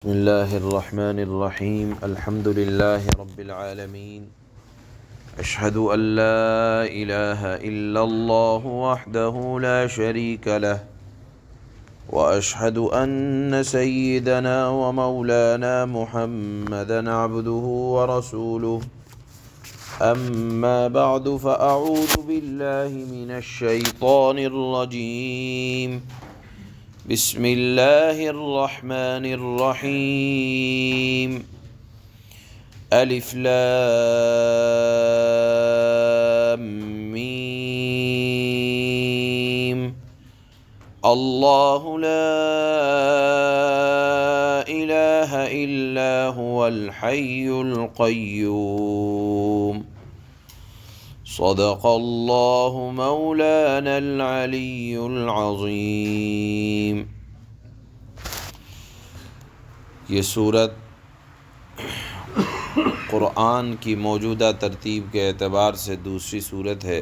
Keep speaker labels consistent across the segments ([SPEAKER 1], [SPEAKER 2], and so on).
[SPEAKER 1] بسم اللہ الرحمن الرحیم الحمد للہ رب العالمین اشہد ان لا الہ الا اللہ وحدہ لا شریک لہ واشہد ان سیدنا ومولانا محمدا عبدہ ورسولہ اما بعد فاعوذ باللہ من الشیطان الرجیم بسم اللہ الرحمن الرحیم الف لام میم اللہ لا الہ الا هو الحی القیوم صدق اللہ مولانا العلی العظیم۔ یہ سورت قرآن کی موجودہ ترتیب کے اعتبار سے دوسری سورت ہے۔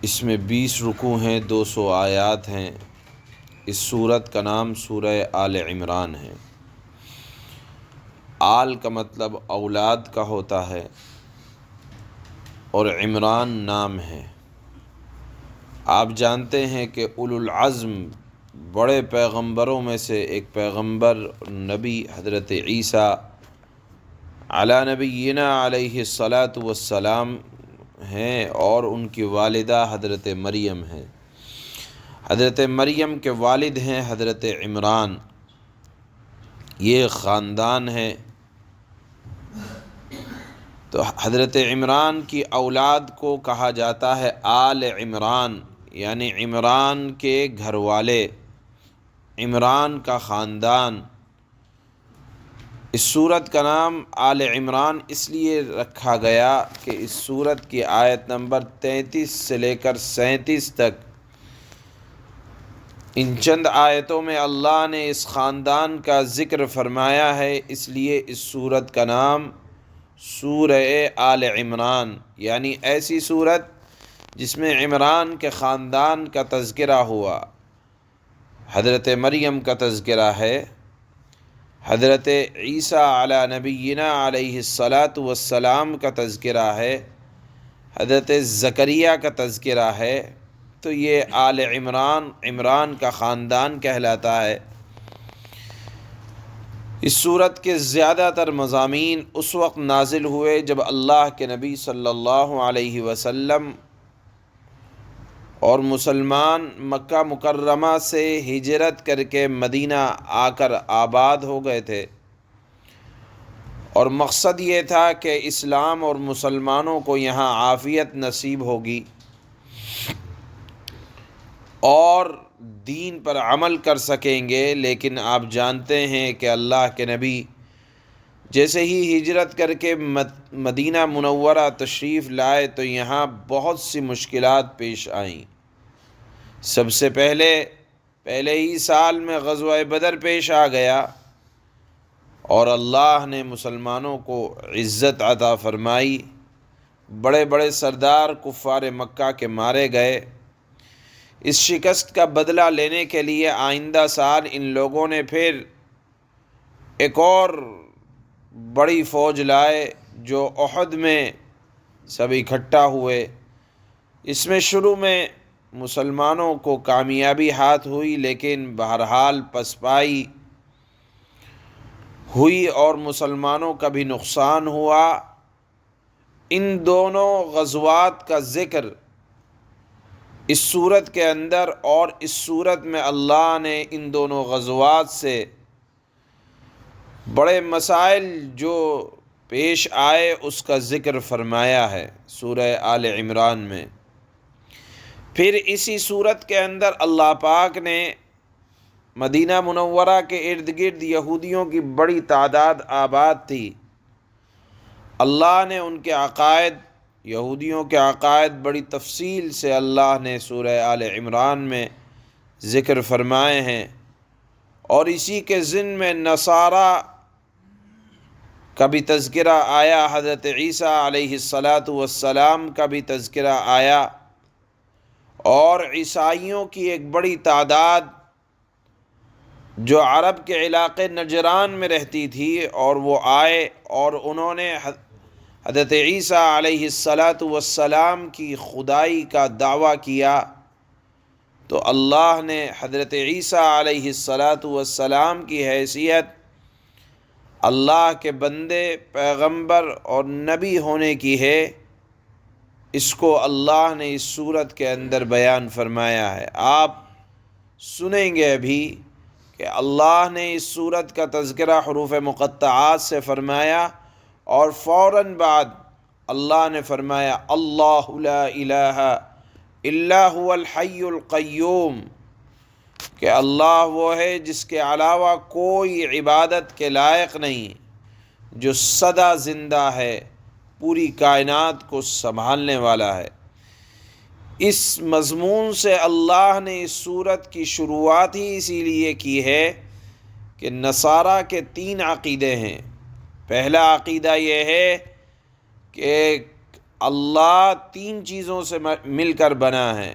[SPEAKER 1] اس میں 20 رکوع ہیں، 200 آیات ہیں۔ اس سورت کا نام سورہ آل عمران ہے۔ آل کا مطلب اولاد کا ہوتا ہے اور عمران نام ہے۔ آپ جانتے ہیں کہ اولو العزم بڑے پیغمبروں میں سے ایک پیغمبر نبی حضرت عیسیٰ علی نبینا علیہ الصلاۃ والسلام ہیں، اور ان کی والدہ حضرت مریم ہیں۔ حضرت مریم کے والد ہیں حضرت عمران۔ یہ خاندان ہے۔ تو حضرت عمران کی اولاد کو کہا جاتا ہے آل عمران، یعنی عمران کے گھر والے، عمران کا خاندان۔ اس سورت کا نام آل عمران اس لیے رکھا گیا کہ اس سورت کی آیت نمبر 33 سے لے کر 37 تک ان چند آیتوں میں اللہ نے اس خاندان کا ذکر فرمایا ہے، اس لیے اس سورت کا نام سورہ آل عمران، یعنی ایسی سورت جس میں عمران کے خاندان کا تذکرہ ہوا۔ حضرت مریم کا تذکرہ ہے، حضرت عیسیٰ علی نبینا علیہ الصلاۃ والسلام کا تذکرہ ہے، حضرت زکریا کا تذکرہ ہے۔ تو یہ آل عمران، عمران کا خاندان کہلاتا ہے۔ اس سورت کے زیادہ تر مضامین اس وقت نازل ہوئے جب اللہ کے نبی صلی اللہ علیہ وسلم اور مسلمان مکہ مکرمہ سے ہجرت کر کے مدینہ آ کر آباد ہو گئے تھے، اور مقصد یہ تھا کہ اسلام اور مسلمانوں کو یہاں عافیت نصیب ہوگی اور دین پر عمل کر سکیں گے۔ لیکن آپ جانتے ہیں کہ اللہ کے نبی جیسے ہی ہجرت کر کے مدینہ منورہ تشریف لائے تو یہاں بہت سی مشکلات پیش آئیں۔ سب سے پہلے ہی سال میں غزوہ بدر پیش آ گیا، اور اللہ نے مسلمانوں کو عزت عطا فرمائی۔ بڑے بڑے سردار کفار مکہ کے مارے گئے۔ اس شکست کا بدلہ لینے کے لیے آئندہ سال ان لوگوں نے پھر ایک اور بڑی فوج لائے، جو احد میں سب اکٹھا ہوئے۔ اس میں شروع میں مسلمانوں کو کامیابی ہاتھ ہوئی، لیکن بہرحال پسپائی ہوئی اور مسلمانوں کا بھی نقصان ہوا۔ ان دونوں غزوات کا ذکر اس سورت کے اندر، اور اس سورت میں اللہ نے ان دونوں غزوات سے بڑے مسائل جو پیش آئے اس کا ذکر فرمایا ہے سورہ آل عمران میں۔ پھر اسی سورت کے اندر اللہ پاک نے مدینہ منورہ کے ارد گرد یہودیوں کی بڑی تعداد آباد تھی، اللہ نے ان کے عقائد، یہودیوں کے عقائد بڑی تفصیل سے اللہ نے سورہ آل عمران میں ذکر فرمائے ہیں، اور اسی کے ضمن میں نصارہ کا بھی تذکرہ آیا، حضرت عیسیٰ علیہ الصلاۃ والسلام کا بھی تذکرہ آیا، اور عیسائیوں کی ایک بڑی تعداد جو عرب کے علاقے نجران میں رہتی تھی، اور وہ آئے اور انہوں نے حضرت عیسیٰ علیہ السلام کی خدائی کا دعویٰ کیا، تو اللہ نے حضرت عیسیٰ علیہ السلام کی حیثیت اللہ کے بندے، پیغمبر اور نبی ہونے کی ہے، اس کو اللہ نے اس صورت کے اندر بیان فرمایا ہے۔ آپ سنیں گے ابھی کہ اللہ نے اس صورت کا تذکرہ حروف مقطعات سے فرمایا، اور فوراً بعد اللہ نے فرمایا اللہ لا الہ الا هو الحی القیوم، کہ اللہ وہ ہے جس کے علاوہ کوئی عبادت کے لائق نہیں، جو سدا زندہ ہے، پوری کائنات کو سنبھالنے والا ہے۔ اس مضمون سے اللہ نے اس سورت کی شروعات ہی اسی لیے کی ہے کہ نصارہ کے 3 عقیدے ہیں۔ پہلا عقیدہ یہ ہے کہ اللہ 3 چیزوں سے مل کر بنا ہے،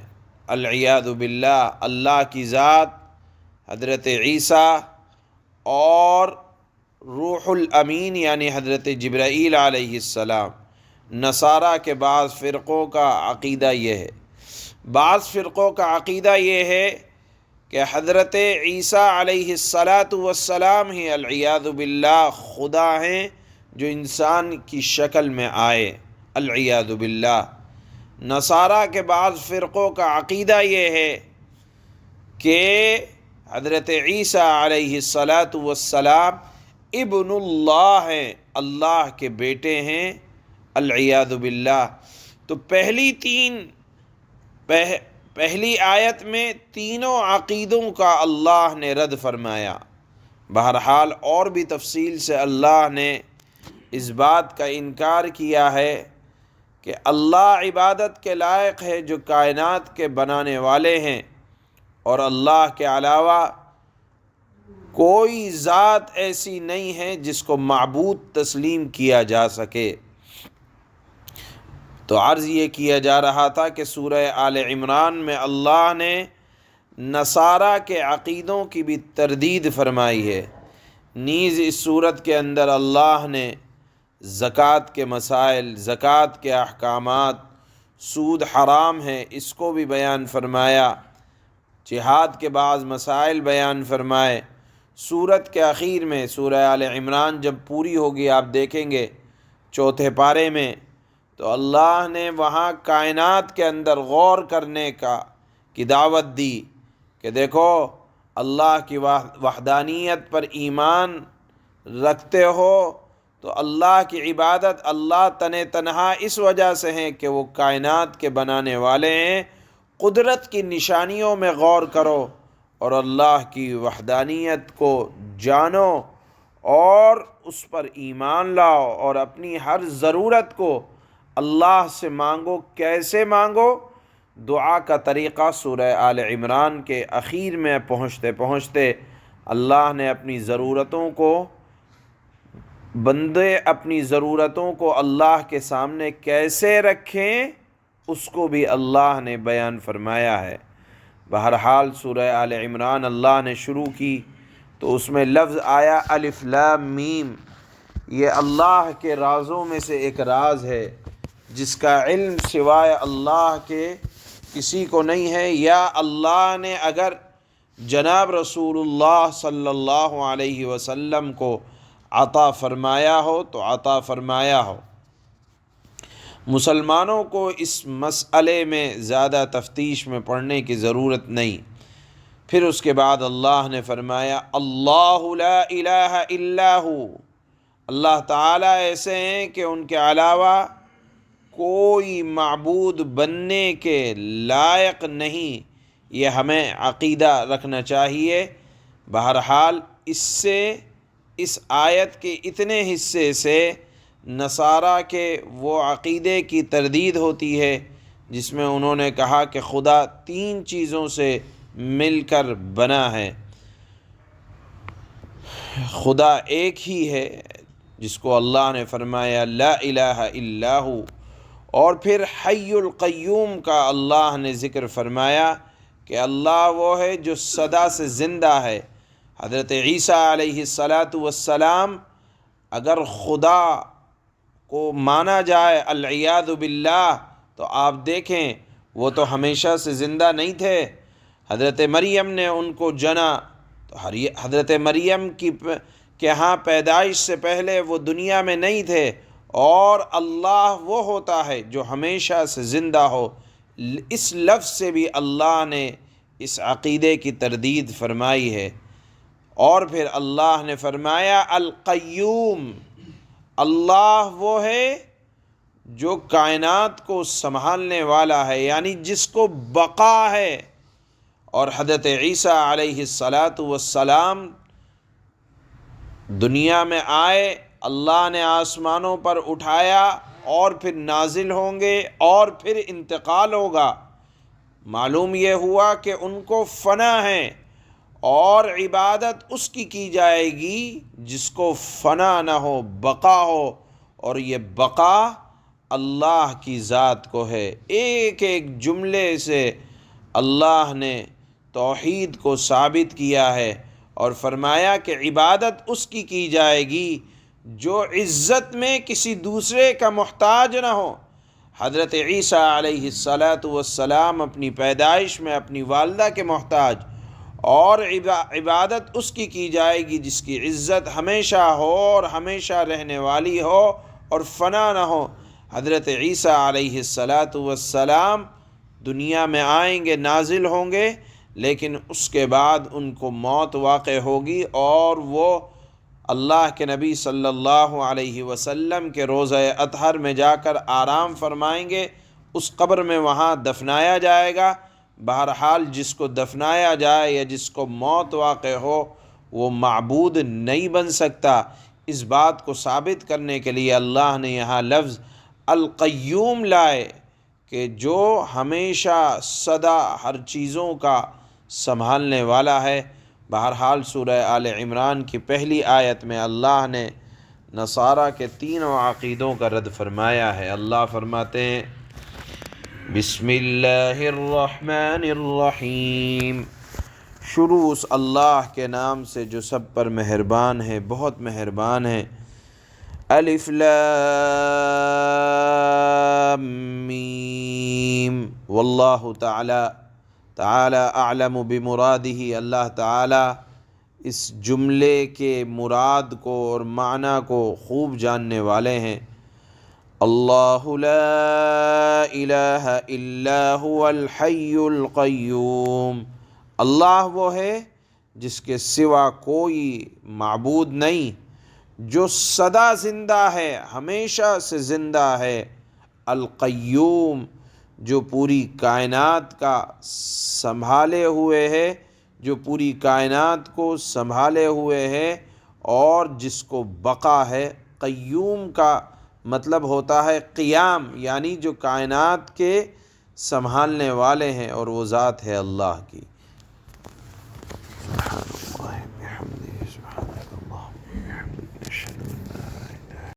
[SPEAKER 1] العیاذ باللہ، اللہ کی ذات، حضرت عیسیٰ اور روح الامین یعنی حضرت جبرائیل علیہ السلام۔ نصارہ کے بعض فرقوں کا عقیدہ یہ ہے۔ بعض فرقوں کا عقیدہ یہ ہے کہ حضرت عیسیٰ علیہ السلام ہی العیاذ باللہ خدا ہیں، جو انسان کی شکل میں آئے، العیاذ باللہ۔ نصارہ کے بعض فرقوں کا عقیدہ یہ ہے کہ حضرت عیسیٰ علیہ السلام ابن اللہ ہیں، اللہ کے بیٹے ہیں، العیاذ باللہ۔ تو پہلی آیت میں تینوں عقیدوں کا اللہ نے رد فرمایا۔ بہرحال اور بھی تفصیل سے اللہ نے اس بات کا انکار کیا ہے کہ اللہ عبادت کے لائق ہے جو کائنات کے بنانے والے ہیں، اور اللہ کے علاوہ کوئی ذات ایسی نہیں ہے جس کو معبود تسلیم کیا جا سکے۔ تو عرض یہ کیا جا رہا تھا کہ سورہ آل عمران میں اللہ نے نصارہ کے عقیدوں کی بھی تردید فرمائی ہے۔ نیز اس صورت کے اندر اللہ نے زکوٰۃ کے مسائل، زکوٰۃ کے احکامات، سود حرام ہے، اس کو بھی بیان فرمایا، جہاد کے بعض مسائل بیان فرمائے۔ سورت کے اخیر میں سورہ آل عمران جب پوری ہوگی، آپ دیکھیں گے 4 پارے میں، تو اللہ نے وہاں کائنات کے اندر غور کرنے کی دعوت دی کہ دیکھو اللہ کی وحدانیت پر ایمان رکھتے ہو تو اللہ کی عبادت اللہ تنہا اس وجہ سے ہے کہ وہ کائنات کے بنانے والے ہیں۔ قدرت کی نشانیوں میں غور کرو اور اللہ کی وحدانیت کو جانو اور اس پر ایمان لاؤ، اور اپنی ہر ضرورت کو اللہ سے مانگو۔ کیسے مانگو؟ دعا کا طریقہ سورہ آل عمران کے اخیر میں پہنچتے اللہ نے اپنی ضرورتوں کو، بندے اپنی ضرورتوں کو اللہ کے سامنے کیسے رکھیں، اس کو بھی اللہ نے بیان فرمایا ہے۔ بہرحال سورہ آل عمران اللہ نے شروع کی تو اس میں لفظ آیا الف لام میم، یہ اللہ کے رازوں میں سے ایک راز ہے جس کا علم سوائے اللہ کے کسی کو نہیں ہے، یا اللہ نے اگر جناب رسول اللہ صلی اللہ علیہ وسلم کو عطا فرمایا ہو تو عطا فرمایا ہو۔ مسلمانوں کو اس مسئلے میں زیادہ تفتیش میں پڑھنے کی ضرورت نہیں۔ پھر اس کے بعد اللہ نے فرمایا اللہ لا الہ الا ہو، اللہ تعالیٰ ایسے ہیں کہ ان کے علاوہ کوئی معبود بننے کے لائق نہیں۔ یہ ہمیں عقیدہ رکھنا چاہیے۔ بہرحال اس آیت کے اتنے حصے سے نصارہ کے وہ عقیدے کی تردید ہوتی ہے جس میں انہوں نے کہا کہ خدا 3 چیزوں سے مل کر بنا ہے۔ خدا ایک ہی ہے جس کو اللہ نے فرمایا لا الہ الا ہو، اور پھر حی القیوم کا اللہ نے ذکر فرمایا کہ اللہ وہ ہے جو سدا سے زندہ ہے، حضرت عیسیٰ علیہ السلام اگر خدا کو مانا جائے العیاذ باللہ تو آپ دیکھیں وہ تو ہمیشہ سے زندہ نہیں تھے۔ حضرت مریم نے ان کو جنا تو حضرت مریم کے ہاں پیدائش سے پہلے وہ دنیا میں نہیں تھے، اور اللہ وہ ہوتا ہے جو ہمیشہ سے زندہ ہو۔ اس لفظ سے بھی اللہ نے اس عقیدے کی تردید فرمائی ہے۔ اور پھر اللہ نے فرمایا القیوم، اللہ وہ ہے جو کائنات کو سنبھالنے والا ہے، یعنی جس کو بقا ہے۔ اور حضرت عیسیٰ علیہ السلام دنیا میں آئے، اللہ نے آسمانوں پر اٹھایا اور پھر نازل ہوں گے اور پھر انتقال ہوگا۔ معلوم یہ ہوا کہ ان کو فنا ہے، اور عبادت اس کی جائے گی جس کو فنا نہ ہو، بقا ہو، اور یہ بقا اللہ کی ذات کو ہے۔ ایک ایک جملے سے اللہ نے توحید کو ثابت کیا ہے اور فرمایا کہ عبادت اس کی جائے گی جو عزت میں کسی دوسرے کا محتاج نہ ہو۔ حضرت عیسیٰ علیہ السلام اپنی پیدائش میں اپنی والدہ کے محتاج، اور عبادت اس کی جائے گی جس کی عزت ہمیشہ ہو اور ہمیشہ رہنے والی ہو اور فنا نہ ہو۔ حضرت عیسیٰ علیہ السلام دنیا میں آئیں گے، نازل ہوں گے، لیکن اس کے بعد ان کو موت واقع ہوگی، اور وہ اللہ کے نبی صلی اللہ علیہ وسلم کے روضہ اطہر میں جا کر آرام فرمائیں گے، اس قبر میں وہاں دفنایا جائے گا۔ بہرحال جس کو دفنایا جائے یا جس کو موت واقع ہو وہ معبود نہیں بن سکتا۔ اس بات کو ثابت کرنے کے لیے اللہ نے یہاں لفظ القیوم لائے کہ جو ہمیشہ سدا ہر چیزوں کا سنبھالنے والا ہے۔ بہرحال سورہ آل عمران کی پہلی آیت میں اللہ نے نصارہ کے تینوں عقیدوں کا رد فرمایا ہے۔ اللہ فرماتے ہیں بسم اللہ الرحمن الرحیم، شروع اس اللہ کے نام سے جو سب پر مہربان ہے، بہت مہربان ہے۔ الف لام میم، واللہ تعالی اعلم بمرادہ، اللہ تعالی اس جملے کے مراد کو اور معنی کو خوب جاننے والے ہیں۔ اللہ لا الہ الا هو الحی القیوم، اللہ وہ ہے جس کے سوا کوئی معبود نہیں، جو سدا زندہ ہے، ہمیشہ سے زندہ ہے۔ القیوم، جو پوری کائنات کا سنبھالے ہوئے ہے، جو پوری کائنات کو سنبھالے ہوئے ہے اور جس کو بقا ہے۔ قیوم کا مطلب ہوتا ہے قیام، یعنی جو کائنات کے سنبھالنے والے ہیں، اور وہ ذات ہے اللہ کی۔